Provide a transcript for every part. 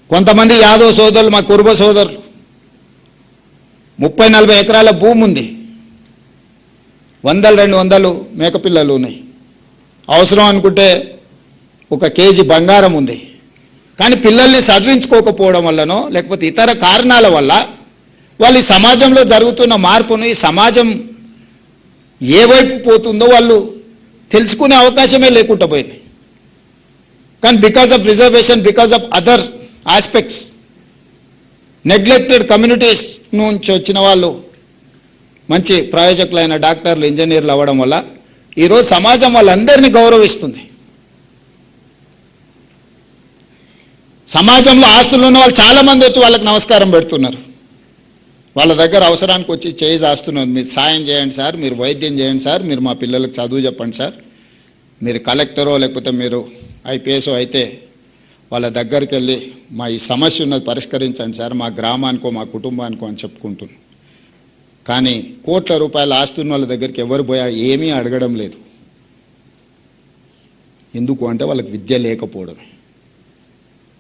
కొంతమంది యాదవ్ సోదరులు, మా కురుబ సోదరులు 30-40 ఎకరాల భూమి ఉంది, 100-200 మేకపిల్లలు ఉన్నాయి, అవసరం అనుకుంటే 1 కేజీ బంగారం ఉంది. కానీ పిల్లల్ని చదివించుకోకపోవడం వల్లనో లేకపోతే ఇతర కారణాల వల్ల వాళ్ళు ఈ సమాజంలో జరుగుతున్న మార్పును, ఈ సమాజం ఏ వైపు పోతుందో వాళ్ళు తెలుసుకునే అవకాశమే లేకుండా పోయింది. కానీ because of reservation, because of other aspects, neglected communities నుంచి వచ్చిన వాళ్ళు మంచి ప్రయోజకులైన డాక్టర్లు, ఇంజనీర్లు అవ్వడం వల్ల ఈరోజు సమాజం వాళ్ళందరినీ గౌరవిస్తుంది. సమాజంలో ఆస్తులు ఉన్న వాళ్ళు చాలామంది వచ్చి వాళ్ళకి నమస్కారం పెడుతున్నారు. వాళ్ళ దగ్గర అవసరానికి వచ్చి చేయి చేస్తున్నారు, మీరు సాయం చేయండి సార్, మీరు వైద్యం చేయండి సార్, మీరు మా పిల్లలకు చదువు చెప్పండి సార్, మీరు కలెక్టరో లేకపోతే మీరు ఐపీఎస్ఓ అయితే వాళ్ళ దగ్గరికి వెళ్ళి మా ఈ సమస్య ఉన్నది పరిష్కరించండి సార్, మా గ్రామానికో మా కుటుంబానికో అని చెప్పుకుంటున్నాం. కానీ కోట్ల రూపాయల ఆస్తున్న వాళ్ళ దగ్గరికి ఎవరు పోయా ఏమీ అడగడం లేదు. ఎందుకు అంటే వాళ్ళకి విద్య లేకపోవడం.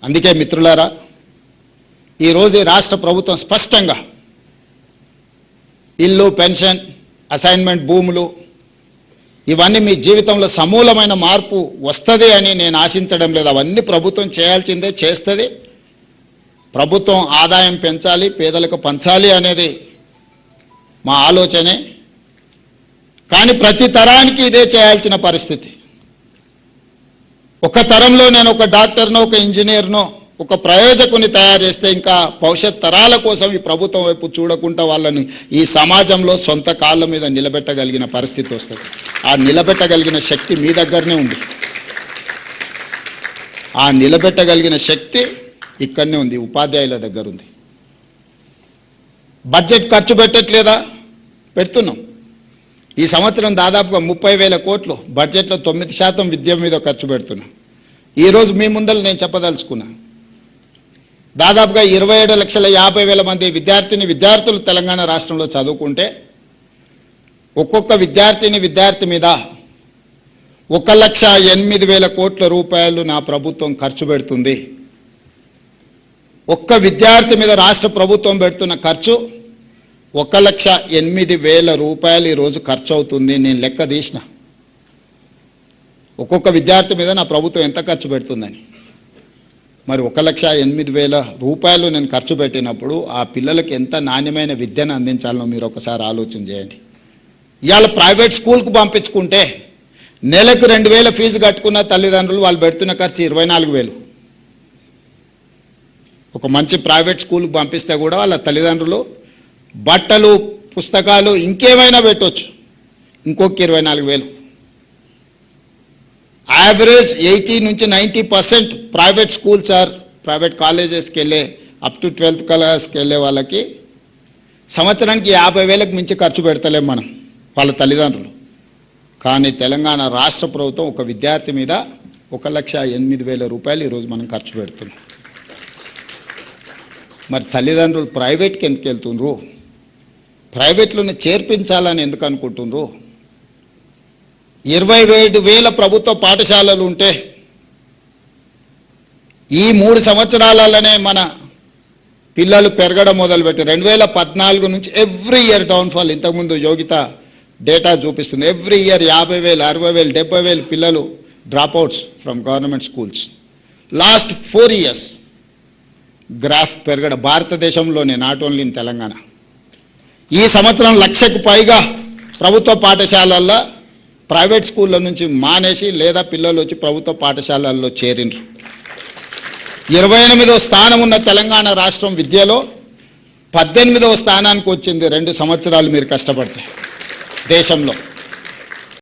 అందుకే మిత్రులారా, ఈరోజు రాష్ట్ర ప్రభుత్వం స్పష్టంగా ఇల్లు, పెన్షన్, అసైన్మెంట్ భూములు ఇవన్నీ మీ జీవితంలో సమూలమైన మార్పు వస్తుంది అని నేను ఆశించడం లేదు. అవన్నీ ప్రభుత్వం చేయాల్సిందే, చేస్తుంది. ప్రభుత్వం ఆదాయం పెంచాలి, పేదలకు పంచాలి అనేది మా ఆలోచనే. కానీ ప్రతి తరానికి ఇదే చేయాల్సిన పరిస్థితి. ఒక తరంలో నేను ఒక డాక్టర్నో, ఒక ఇంజనీర్నో, ఒక ప్రయోజకుని తయారు చేస్తే ఇంకా భవిష్యత్ తరాల కోసం ఈ ప్రభుత్వం వైపు చూడకుండా వాళ్ళని ఈ సమాజంలో సొంత కాళ్ళ మీద నిలబెట్టగలిగిన పరిస్థితి వస్తుంది. ఆ నిలబెట్టగలిగిన శక్తి మీ దగ్గరనే ఉంది. ఆ నిలబెట్టగలిగిన శక్తి ఇక్కడనే ఉంది, ఉపాధ్యాయుల దగ్గర ఉంది. బడ్జెట్ ఖర్చు పెట్టట్లేదా? పెడుతున్నాం. ఈ సంవత్సరం దాదాపుగా 30,000 కోట్లు బడ్జెట్లో 9% విద్య మీద ఖర్చు పెడుతున్నాం. ఈరోజు మీ ముందర నేను చెప్పదలుచుకున్నా, దాదాపుగా 27,50,000 మంది విద్యార్థులు తెలంగాణ రాష్ట్రంలో చదువుకుంటే ఒక్కొక్క విద్యార్థి మీద 1,08,000 కోట్ల రూపాయలు నా ప్రభుత్వం ఖర్చు పెడుతుంది. ఒక్క విద్యార్థి మీద రాష్ట్ర ప్రభుత్వం పెడుతున్న ఖర్చు 1,08,000 రూపాయలు ఈరోజు ఖర్చు అవుతుంది. నేను లెక్క తీసిన ఒక్కొక్క విద్యార్థి మీద నా ప్రభుత్వం ఎంత ఖర్చు పెడుతుందని. మరి 1,08,000 రూపాయలు నేను ఖర్చు పెట్టినప్పుడు ఆ పిల్లలకి ఎంత నాణ్యమైన విద్యను అందించాలనో మీరు ఒకసారి ఆలోచన చేయండి. ఇవాళ ప్రైవేట్ స్కూల్కు పంపించుకుంటే నెలకు 2,000 ఫీజు కట్టుకున్న తల్లిదండ్రులు వాళ్ళు పెడుతున్న ఖర్చు 24,000. ఒక మంచి ప్రైవేట్ స్కూల్కి పంపిస్తే కూడా వాళ్ళ తల్లిదండ్రులు బట్టలు, పుస్తకాలు ఇంకేమైనా పెట్టవచ్చు, ఇంకొక 24,000. యావరేజ్ 80 నుంచి 90% ప్రైవేట్ స్కూల్స్ ఆర్ ప్రైవేట్ కాలేజెస్కి వెళ్ళే అప్ టు 12th క్లాస్కి వెళ్ళే వాళ్ళకి సంవత్సరానికి 50,000కి మించి ఖర్చు పెడతలేం మనం వాళ్ళ తల్లిదండ్రులు. కానీ తెలంగాణ రాష్ట్ర ప్రభుత్వం ఒక విద్యార్థి మీద 1,08,000 రూపాయలు ఈరోజు మనం ఖర్చు పెడుతున్నాం. మరి తల్లిదండ్రులు ప్రైవేట్కి ఎందుకు వెళ్తుండ్రు? ప్రైవేట్లోనే చేర్పించాలని ఎందుకు అనుకుంటుండ్రు? 27,000 ప్రభుత్వ పాఠశాలలు ఉంటే ఈ 3 సంవత్సరాలలోనే మన పిల్లలు పెరగడం మొదలుపెట్టి 2014 నుంచి ఎవ్రీ ఇయర్ డౌన్ఫాల్. ఇంతకుముందు యోగిత డేటా చూపిస్తుంది. ఎవ్రీ ఇయర్ 50,000, 60,000, 70,000 పిల్లలు dropouts from government schools. Last 4 years graph పెరగడం భారతదేశంలోనే, నాట్ ఓన్లీ ఇన్ తెలంగాణ. ఈ సంవత్సరం 1,00,000కు పైగా ప్రభుత్వ పాఠశాలల్లో ప్రైవేట్ స్కూళ్ళ నుంచి మానేసి లేదా పిల్లలు వచ్చి ప్రభుత్వ పాఠశాలల్లో చేరిండ్రు. 28వ స్థానం ఉన్న తెలంగాణ రాష్ట్రం విద్యలో 18వ స్థానానికి వచ్చింది 2 సంవత్సరాలు మీరు కష్టపడితే దేశంలో.